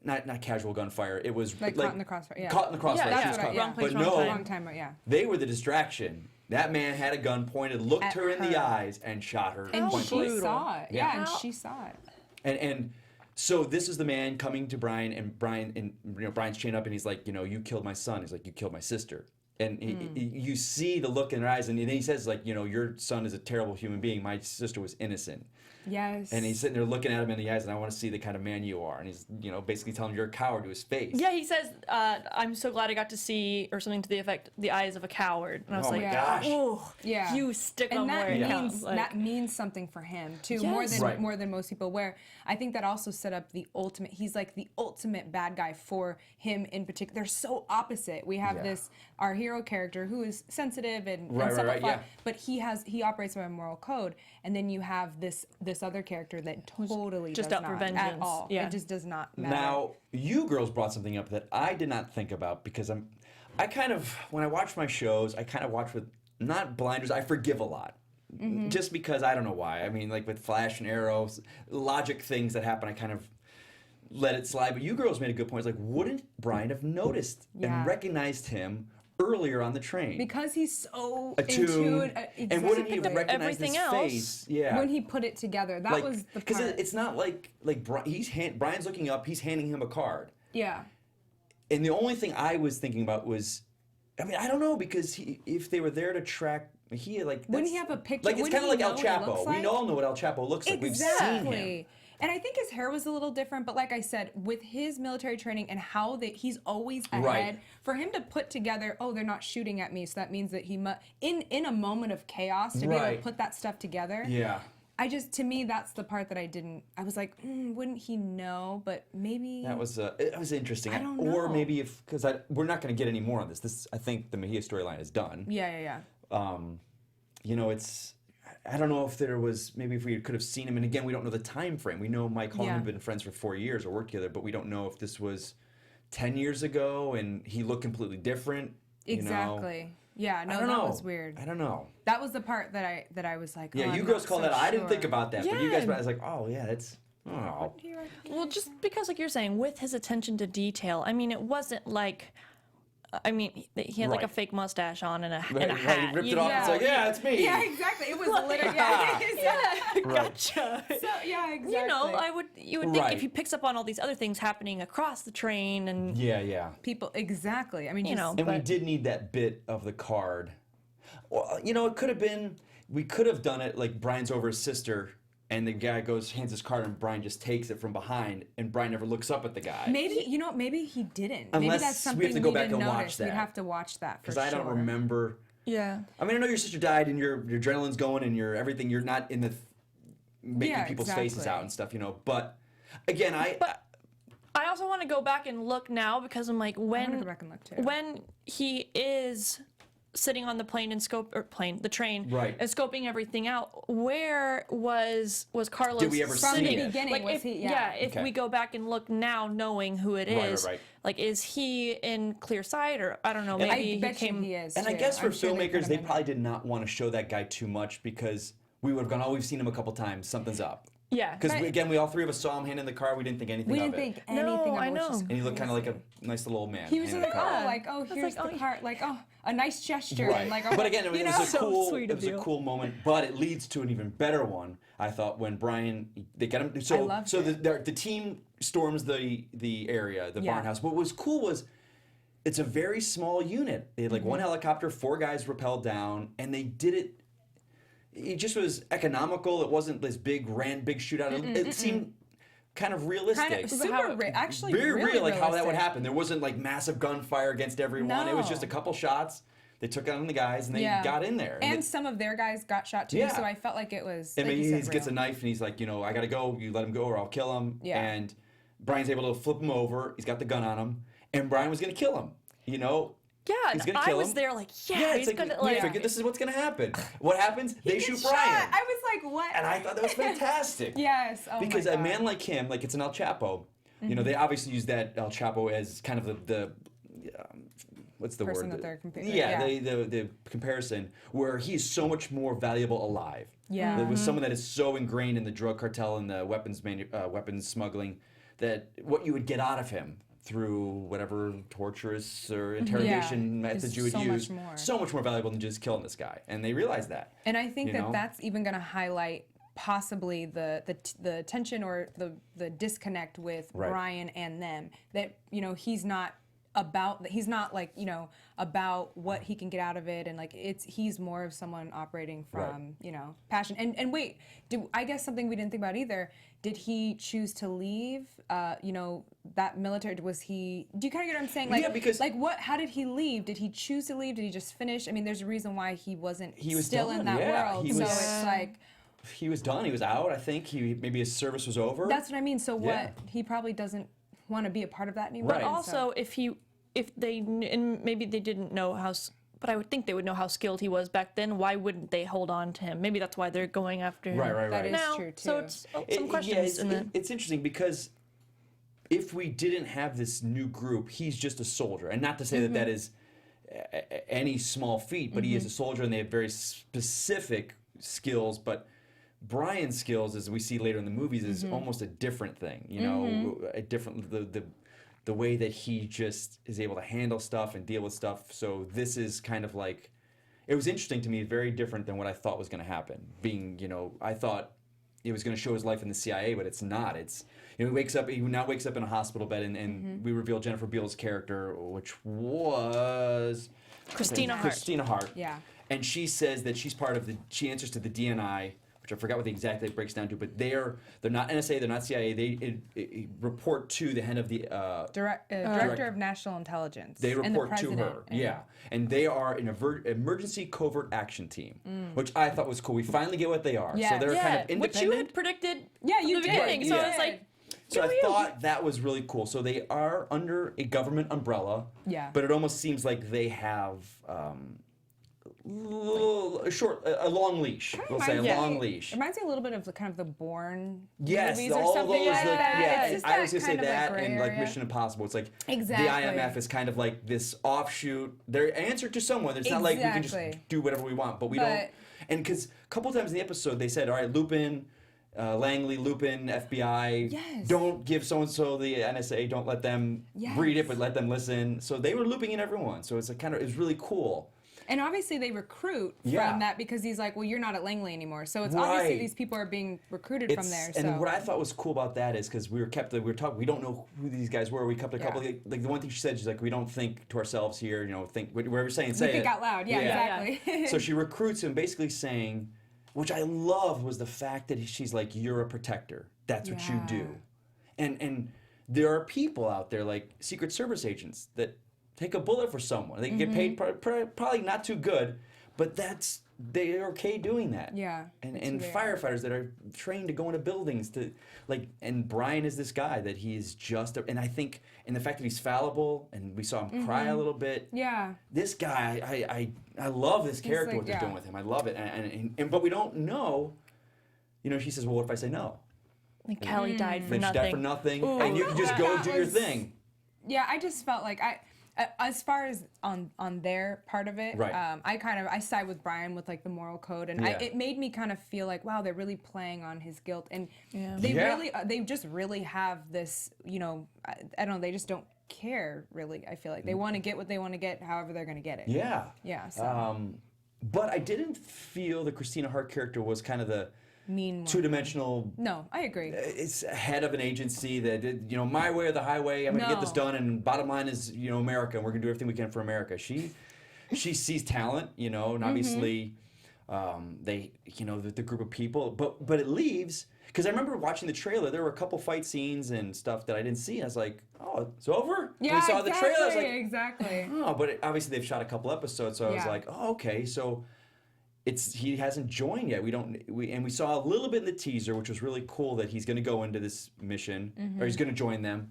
Not casual gunfire. It was Like caught in the crossfire, yeah. Caught in the crossfire. Yeah, She was that's caught. right, wrong place, But wrong no, time. Long time ago, yeah. they were the distraction. That man had a gun pointed, looked At her in the her. eyes, and shot her. And point she blank. saw it. Yeah. Yeah, and she saw it. And so this is the man coming to Bryan, and Bryan's chained up, and he's like, you killed my son. He's like, you killed my sister. And you see the look in her eyes, and then he says, like, your son is a terrible human being. My sister was innocent. Yes. And he's sitting there looking at him in the eyes, and I want to see the kind of man you are. And he's, basically telling him you're a coward to his face. Yeah, he says, I'm so glad I got to see, or something to the effect, the eyes of a coward. And I was Oh like, my gosh. oh, Yeah. you stick them and that where it means counts. Like, that means something for him too, Yes. more than Right. most people. Where I think that also set up the ultimate. He's like the ultimate bad guy for him in particular. They're so opposite. We have Yeah. our hero character who is sensitive and Right, simplified, yeah. but he operates by a moral code, and then you have this other character that totally just does out for not at vengeance. all. Yeah. It just does not matter. Now, you girls brought something up that I did not think about because I kind of, when I watch my shows, I kind of watch with, not blinders, I forgive a lot. Mm-hmm. Just because I don't know why. I mean, like with Flash and Arrow, logic things that happen, I kind of let it slide. But you girls made a good point. It's like, wouldn't Bryan have noticed Yeah. and recognized him earlier on the train? because he's so Attuned. exactly. And wouldn't he have Picked up recognized everything his else. face? Yeah. when he put it together? That was the because part. it's not like Bryan's looking up, he's handing him a card. Yeah. And the only thing I was thinking about was, I mean, I don't know, because if they were there to track Mejia, like, Wouldn't that's- he have a picture? Like, it's Wouldn't kind of he like El know what he Chapo. looks We like? all know what El Chapo looks like. We've seen him. And I think his hair was a little different, but like I said, with his military training and how he's always ahead, Right. for him to put together, oh, they're not shooting at me, so that means that he in a moment of chaos to be able to Right. put that stuff together. Yeah. To me, that's the part that I was like, wouldn't he know? But maybe. That was interesting. I don't Or know. maybe because we're not going to get any more on this. I think the Mejia storyline is done. Yeah. It's, I don't know if there was, maybe if we could have seen him, and again, we don't know the time frame. We know Mike Hall Yeah. had been friends for 4 years or worked together, but we don't know if this was 10 years ago and he looked completely different. Exactly. Yeah, no, I don't that know. was weird. I don't know. That was the part that I was like, Yeah, oh, you I'm girls not call so that. I didn't think sure. about that, but you guys, Yeah. I was like, oh yeah, that's. Oh. well, just because, like you're saying, with his attention to detail, I mean, it wasn't like I mean, he had like a fake mustache on and a hat. Right, he ripped it off. It's like, yeah, it's me. Yeah, exactly. It was literally. Gotcha. So yeah, exactly. You know, you would think if he picks up on all these other things happening across the train and people exactly. I mean, you know, and we did need that bit of the card. Well, you know, it could have been. We could have done it like Brian's over his sister. And the guy hands his card, and Brian just takes it from behind, and Brian never looks up at the guy. Maybe, you know, maybe he didn't. Unless maybe that's something we have to go back didn't and watch notice. that. We'd have to watch that for sure. Because I don't remember. Yeah. I mean, I know your sister died, and your adrenaline's going, and your everything. You're not in the making people's faces out and stuff, you know. But again, I also want to go back and look now because I'm like, I want to go back and look too. when he is sitting on the plane and the train, right, and scoping everything out, where was Carlos? Did we ever from see the it? beginning? Like, Was he? if we go back and look now, knowing who it is, right. like, is he in clear sight, or I don't know, And maybe I bet he came. he is. And I too. guess for I'm sure filmmakers, they put him probably did not want to show that guy too much because we would have gone, oh, we've seen him a couple times, something's up. Yeah. Because again, we all three of us saw him hand in the car. We didn't think anything We of didn't it. think anything of it. I Which know. is And he looked kind of like a nice little old man. He was hand like, in the car. here's like, the part, like, a nice gesture, Right. and like, But again, it was a So cool, sweet it of was a you. cool moment. But it leads to an even better one. I thought when Brian, they get him. So loved the team storms the area, the barn house. What was cool was it's a very small unit. They had like one helicopter, 4 guys rappelled down, and they did it. It just was economical. It wasn't this big shootout. It seemed kind of realistic. kind of super actually Very really real, like how that would realistic. happen. There wasn't like massive gunfire against everyone. It was just a No. couple shots. They took out the guys and they got in there. And some of their guys got shot too, so I felt like it was. And like he you said, gets a real. knife and he's like, you know, I gotta go. You let him go or I'll kill him. Yeah. And Brian's able to flip him over. He's got the gun on him, and Brian was gonna kill him. You know. Yeah, He's gonna I kill was him. there like, Yeah, he's it's gonna we like. figured this is what's gonna happen. What happens? They shoot Shot. Brian. I was like, what? And I thought that was fantastic. Yes. Oh Because my a God. man like him, like it's an El Chapo, you know, they obviously use that El Chapo as kind of the what's the Person word? that they're comparing. Yeah, the comparison where he's so much more valuable alive. Yeah. There was someone that is so ingrained in the drug cartel and the weapons smuggling that what you would get out of him through whatever torturous or interrogation methods is you would so much use, more. so much more valuable than just killing this guy. And they realize that. And I think you that know? that's even going to highlight possibly the tension or the disconnect with Brian and them. That, you know, he's not like, you know, about what he can get out of it, and like he's more of someone operating from you know, passion. And wait, I guess something we didn't think about either. Did he choose to leave? You know, that military, do you kind of get what I'm saying? Like, Yeah, because- like what? How did he leave? Did he choose to leave? Did he just finish? I mean, there's a reason why he wasn't was still done, in that yeah. world. He So was- it's like. He was done. He was out. I think maybe his service was over. That's what I mean. So Yeah. what? He probably doesn't want to be a part of that anymore. Right. and Also, so- if they and maybe they didn't know but I would think they would know how skilled he was back then. Why wouldn't they hold on to him? Maybe that's why they're going after him. Right. That is now. true, So too. it's some questions in that. It's interesting because if we didn't have this new group, he's just a soldier. And not to say that is any small feat, but he is a soldier and they have very specific skills. But Brian's skills, as we see later in the movies, is almost a different thing. You know, a different the way that he just is able to handle stuff and deal with stuff. So this is kind of like, it was interesting to me, very different than what I thought was going to happen. Being, you know, I thought it was going to show his life in the CIA, but it's not. It's, you know, he now wakes up in a hospital bed, and we reveal Jennifer Beals' character, which was Christina Hart. Christina Hart. Yeah. And she says that she answers to the DNI, which I forgot what the exact it breaks down to, but they're not NSA, they're not CIA. They report to the head of the Director of National Intelligence. they and the report to president, her. and- Yeah. And they are an emergency covert action team, which I thought was cool. We finally get what they are. Yeah. So they're kind of which independent. you had predicted Yeah, from you the did. beginning. You So did. it's like, So I thought that was really cool. So they are under a government umbrella. Yeah. But it almost seems like they have a long leash. We'll say a long leash. It reminds me a little bit of the kind of the Bourne Yes, movies or all something those. like that. It's just I was that gonna say kind of, like, that gray and like area. Mission Impossible. It's like Exactly. the IMF is kind of like this offshoot. They're answered to someone. It's not like we can just Exactly. do whatever we want, but we But- don't. And because a couple times in the episode they said, "All right, Lupin, Langley, Lupin, FBI. Yes. Don't give so-and-so the NSA. Don't let them read it, but let them listen. So they were looping in everyone. So it's it's really cool. And obviously they recruit from that because he's like, well, you're not at Langley anymore. So it's obviously these people are being recruited from there. And what I thought was cool about that is because we were talking, we don't know who these guys were. We kept a couple, like the one thing she said, she's like, we don't think to ourselves here, think, whatever you're saying, say it. Think out loud, exactly. So she recruits him basically saying, which I love was the fact that she's like, you're a protector. That's what you do. And there are people out there like Secret Service agents that take a bullet for someone. They can get paid probably not too good, but they're okay doing that. Yeah. And firefighters that are trained to go into buildings to and Bryan is this guy that he's just and I think and the fact that he's fallible and we saw him cry a little bit. Yeah. This guy, I love this character, what they're doing with him. I love it. And but we don't know. She says, well, what if I say no? Like Callie died for then nothing. She died for nothing. Ooh, and you can just go do your thing. Yeah, I just felt like as far as on their part of it, I side with Bryan with like the moral code, and it made me kind of feel like, wow, they're really playing on his guilt, and they just really have this, I don't know, they just don't care really. I feel like they want to get what they want to get, however they're going to get it. Yeah. Yeah. So. But I didn't feel the Christina Hart character was kind of the mean two-dimensional. No, I agree. It's head of an agency that my way or the highway. I'm going to get this done, and bottom line is America, and we're going to do everything we can for America. She sees talent, and obviously the group of people, but it leaves because I remember watching the trailer. There were a couple fight scenes and stuff that I didn't see. I was like, oh, it's over. Yeah, we saw the trailer. I was like, exactly. Oh, but obviously they've shot a couple episodes, so I was like, oh, okay, so. He hasn't joined yet. We saw a little bit in the teaser, which was really cool that he's going to go into this mission or he's going to join them.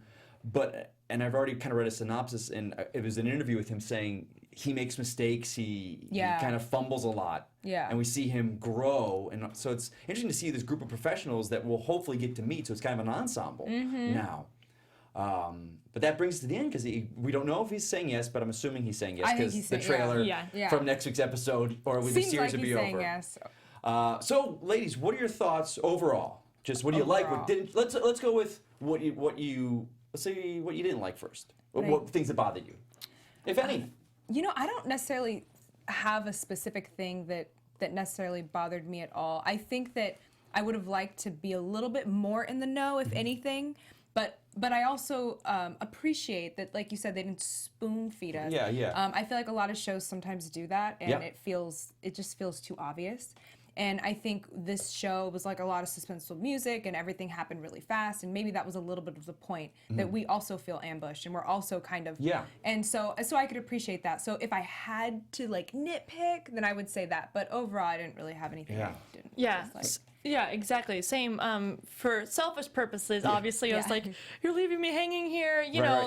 And I've already kind of read a synopsis, and it was an interview with him saying he makes mistakes, he kind of fumbles a lot, and we see him grow, and so it's interesting to see this group of professionals that we'll hopefully get to meet. So it's kind of an ensemble now. But that brings us to the end because we don't know if he's saying yes, but I'm assuming he's saying yes because the trailer from next week's episode or with the series would be over. Saying yes. So, ladies, what are your thoughts overall? Just what do you like? What didn't? Let's go with what you let's say what you didn't like first. What things that bothered you, if any? I don't necessarily have a specific thing that necessarily bothered me at all. I think that I would have liked to be a little bit more in the know, if anything. But I also appreciate that, like you said, they didn't spoon feed us. Yeah. I feel like a lot of shows sometimes do that, and it just feels too obvious. And I think this show was like a lot of suspenseful music, and everything happened really fast. And maybe that was a little bit of the point that we also feel ambushed, and we're also kind of And so I could appreciate that. So if I had to like nitpick, then I would say that. But overall, I didn't really have anything. I didn't dislike. Yeah, exactly. Same. For selfish purposes, obviously, I was like, you're leaving me hanging here.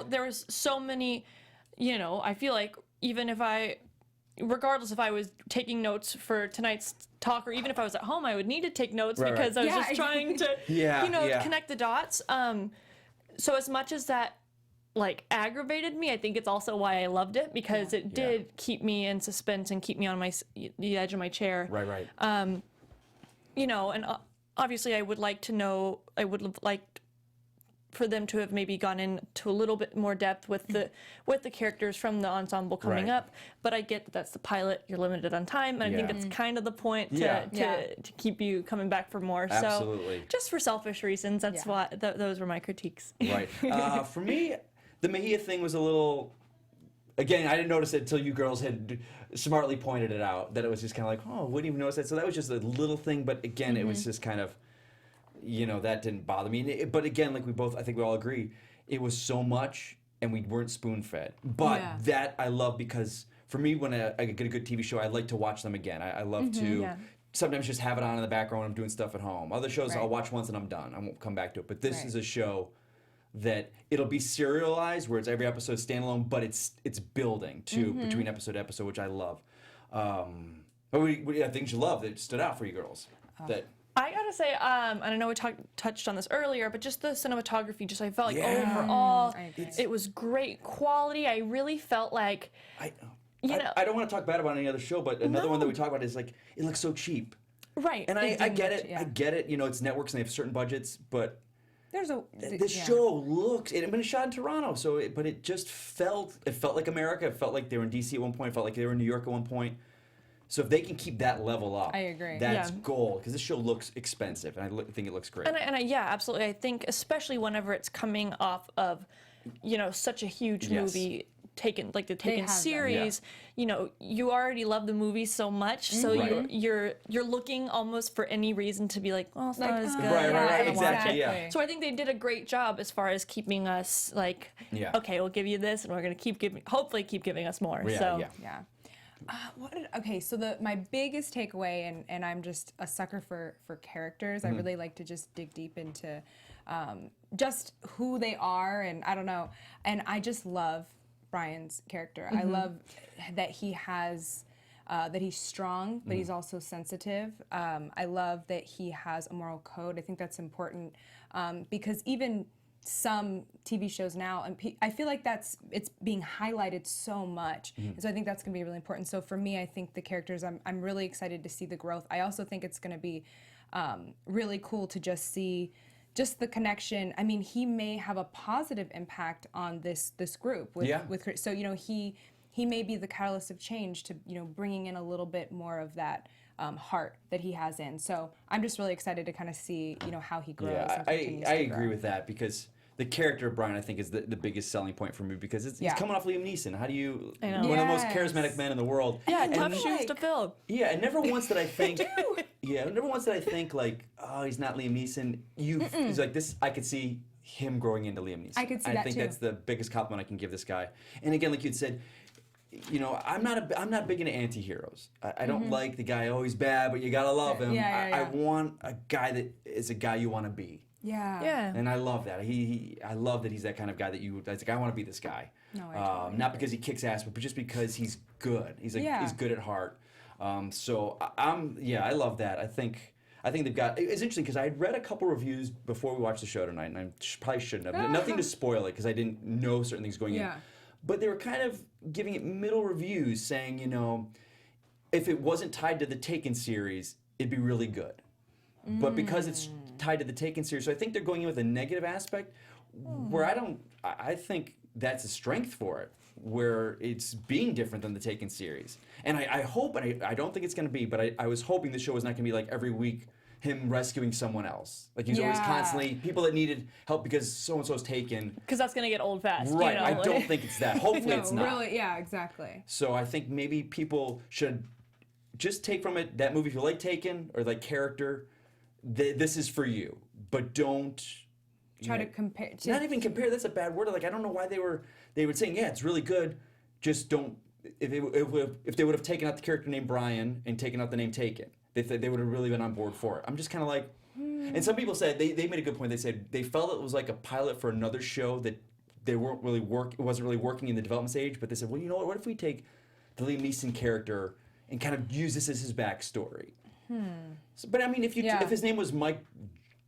There was so many, I feel like even if regardless if I was taking notes for tonight's talk or even if I was at home, I would need to take notes because I was just trying to, connect the dots. So as much as that like aggravated me, I think it's also why I loved it because it did keep me in suspense and keep me on the edge of my chair. Right. And obviously I would have liked for them to have maybe gone into a little bit more depth with the characters from the ensemble coming up, but I get that that's the pilot, you're limited on time, and I think it's kind of the point to keep you coming back for more. Absolutely. So just for selfish reasons, that's why those were my critiques. Right. For me, the Mejia thing was a little. Again, I didn't notice it until you girls had smartly pointed it out, that it was just kind of like, oh, wouldn't even notice that. So that was just a little thing, but again, it was just kind of, that didn't bother me. But again, like I think we all agree, it was so much and we weren't spoon-fed. But that I love because for me, when I get a good TV show, I like to watch them again. I love to sometimes just have it on in the background when I'm doing stuff at home. Other shows I'll watch once and I'm done. I won't come back to it. But this is a show that it'll be serialized, where it's every episode standalone, but it's building too between episode to episode, which I love. But what things you love that stood out for you girls? That I gotta say, and I know we touched on this earlier, but just the cinematography, I felt like overall, it was great quality. I really felt like, I don't want to talk bad about any other show, but another one that we talk about is like, it looks so cheap. Right. And I get it. Yeah. I get it. You know, it's networks and they have certain budgets, but There's a the show looks. It had been shot in Toronto, but it just felt. It felt like America. It felt like they were in DC at one point. It felt like they were in New York at one point. So if they can keep that level up, I agree. That's gold, because this show looks expensive, and I think it looks great. And I, yeah, absolutely. I think especially whenever it's coming off of, you know, such a huge movie. Taken, like the Taken series, you know, you already love the movie so much, so you're looking almost for any reason to be like, well, it's not as good. Right, exactly, yeah. So I think they did a great job as far as keeping us like, okay, we'll give you this, and we're gonna hopefully keep giving us more. Okay, so my biggest takeaway, and I'm just a sucker for characters. I really like to just dig deep into just who they are, and I don't know, and I just love Bryan's character. I love that he has, that he's strong, but he's also sensitive. I love that he has a moral code. I think that's important because even some TV shows now, and I feel like it's being highlighted so much, and so I think that's going to be really important. So for me, I think the characters, I'm really excited to see the growth. I also think it's going to be really cool to just see just the connection. I mean, he may have a positive impact on this group with so you know he may be the catalyst of change to, you know, bringing in a little bit more of that heart that he has in. So I'm just really excited to kind of see, you know, how he grows. Yeah, I agree with that, because the character of Bryan, I think, is the biggest selling point for me, because he's coming off Liam Neeson. How do you, one of the most charismatic men in the world? Yeah, tough shoes to fill. Yeah, and never once did I think, like, oh, he's not Liam Neeson. He's like this. I could see him growing into Liam Neeson. I could see I that think too. that's the biggest compliment I can give this guy. And again, like you'd said, you know, I'm not big into anti-heroes. I don't like the guy, oh, he's bad, but you gotta love him. I want a guy that is a guy you want to be. Yeah. And I love that. I love that he's that kind of guy that's like, I want to be this guy. No, I totally not because he kicks ass, but just because he's good. He's like he's good at heart. So I love that. I think they've got. It's interesting because I had read a couple reviews before we watched the show tonight, and I probably shouldn't have. Nothing to spoil it because I didn't know certain things going in. But they were kind of giving it middle reviews, saying, you know, if it wasn't tied to the Taken series, it'd be really good. But because it's tied to the Taken series, so I think they're going in with a negative aspect, where I think that's a strength for it, where it's being different than the Taken series. And I hope, and I don't think it's going to be, but I was hoping the show was not going to be like every week him rescuing someone else. Like he's always constantly, people that needed help because so-and-so's taken. Because that's going to get old fast. Right, you know? I don't think it's that. Hopefully it's not. Really, yeah, exactly. So I think maybe people should just take from it that movie, if you like Taken or like character, this is for you. But don't try to compare. Not even compare. That's a bad word. Like I don't know why they were saying, yeah, it's really good. Just don't. If they would have taken out the character named Bryan and taken out the name Taken, they would have really been on board for it. I'm just kind of like, and some people said they made a good point. They said they felt it was like a pilot for another show that they weren't really it wasn't really working in the development stage. But they said, well, you know what? What if we take the Liam Neeson character and kind of use this as his backstory? So, but I mean, if his name was Mike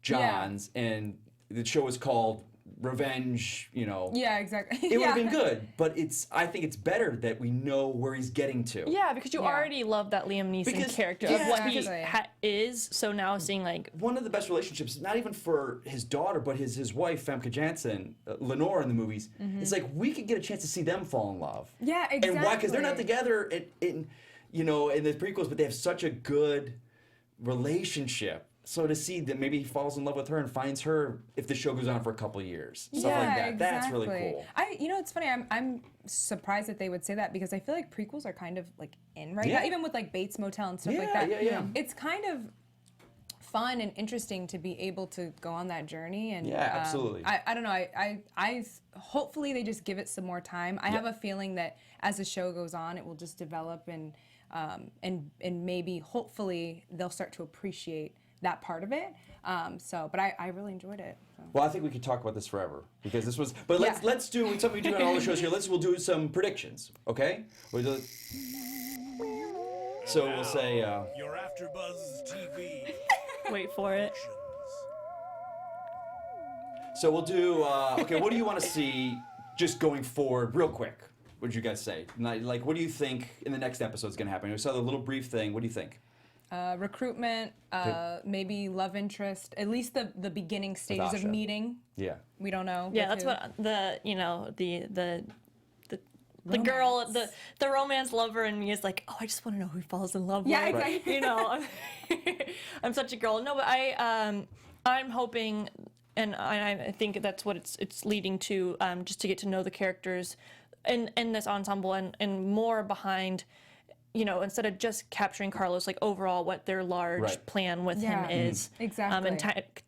Johns and the show was called Revenge, you know. Yeah, exactly. It would have been good, but I think it's better that we know where he's getting to. Yeah, because you already love that Liam Neeson character of what he is. So now seeing like one of the best relationships, not even for his daughter, but his wife, Famke Janssen, Lenore in the movies. It's like we could get a chance to see them fall in love. Yeah, exactly. And why? Because they're not together in the prequels, but they have such a good relationship. So to see that maybe he falls in love with her and finds her if the show goes on for a couple of years, stuff like that. Exactly. That's really cool. It's funny. I'm surprised that they would say that because I feel like prequels are kind of like in right now, even with like Bates Motel and stuff like that. Yeah. It's kind of fun and interesting to be able to go on that journey. And absolutely. I don't know. I hopefully they just give it some more time. I have a feeling that as the show goes on, it will just develop and maybe hopefully they'll start to appreciate that part of it. But I really enjoyed it. So. Well, I think we could talk about this forever because this was. But let's do something we do on all the shows here. We'll do some predictions. Okay. So we'll say. Your AFTERBUZZ TV. Wait for it. So we'll do. Okay, what do you want to see just going forward, real quick? What did you guys say? Like, what do you think in the next episode is going to happen? We saw the little brief thing. What do you think? Recruitment, maybe love interest, at least the beginning stages of Asha. meeting. Yeah. We don't know. Yeah, with that's who. what the girl, the romance lover in me is like, oh, I just want to know who he falls in love Yeah, with. exactly. You know, I'm such a girl. No, but I'm hoping, and I think that's what it's leading to, just to get to know the characters in this ensemble and more behind. You know, instead of just capturing Carlos, like overall what their large plan with him is. Exactly. And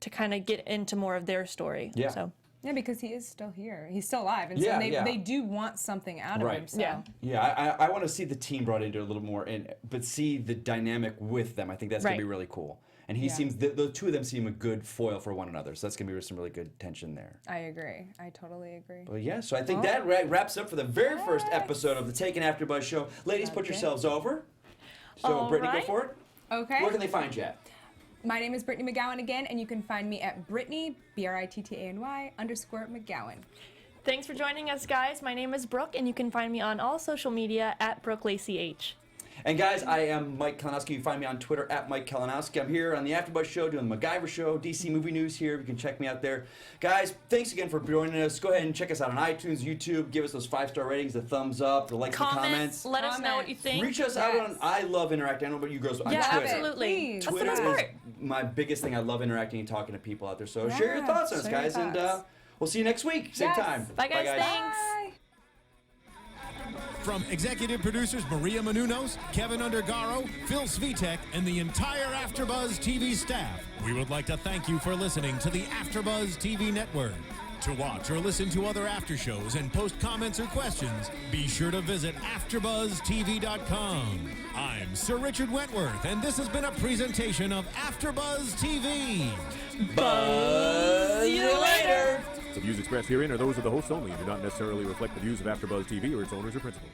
to kind of get into more of their story. Yeah. So. Yeah, because he is still here. He's still alive. And Yeah, so they do want something out of him. So. Yeah. Yeah, I want to see the team brought into it a little more, but see the dynamic with them. I think that's going to be really cool. And he seems, the two of them seem a good foil for one another. So that's going to be some really good tension there. I agree. I totally agree. Well, yeah, so I think that wraps up for the very first episode of the Taken AFTERBUZZ show. Ladies, put yourselves over. So, All Brittany, right. go for it. Okay. Where can they find you at? My name is Brittany McGowan again, and you can find me at Brittany, BRITTANY_McGowan. Thanks for joining us, guys. My name is Brooke, and you can find me on all social media at Brooke Lacey H. And guys, I am Mike Kalinowski. You can find me on Twitter at Mike Kalinowski. I'm here on the AfterBuzz show doing the MacGyver show, DC Movie News here. You can check me out there. Guys, thanks again for joining us. Go ahead and check us out on iTunes, YouTube. Give us those 5-star ratings, the thumbs up, the likes, the comments. Let us know what you think. Reach us out on, I love interacting. I don't know about you girls on Yeah, Twitter. absolutely. Please. That's the Twitter best is part. my biggest thing. I love interacting and talking to people out there. So share your thoughts on us, share your guys. And thoughts. we'll see you next week. Same Yes. time. Bye, guys. Thanks. Bye. From executive producers Maria Menounos, Kevin Undergaro, Phil Svitek, and the entire AfterBuzz TV staff, we would like to thank you for listening to the AfterBuzz TV network. To watch or listen to other after shows and post comments or questions, be sure to visit AfterBuzzTV.com. I'm Sir Richard Wentworth, and this has been a presentation of AfterBuzz TV. Buzz you later. The views expressed herein are those of the hosts only and do not necessarily reflect the views of AfterBuzz TV or its owners or principals.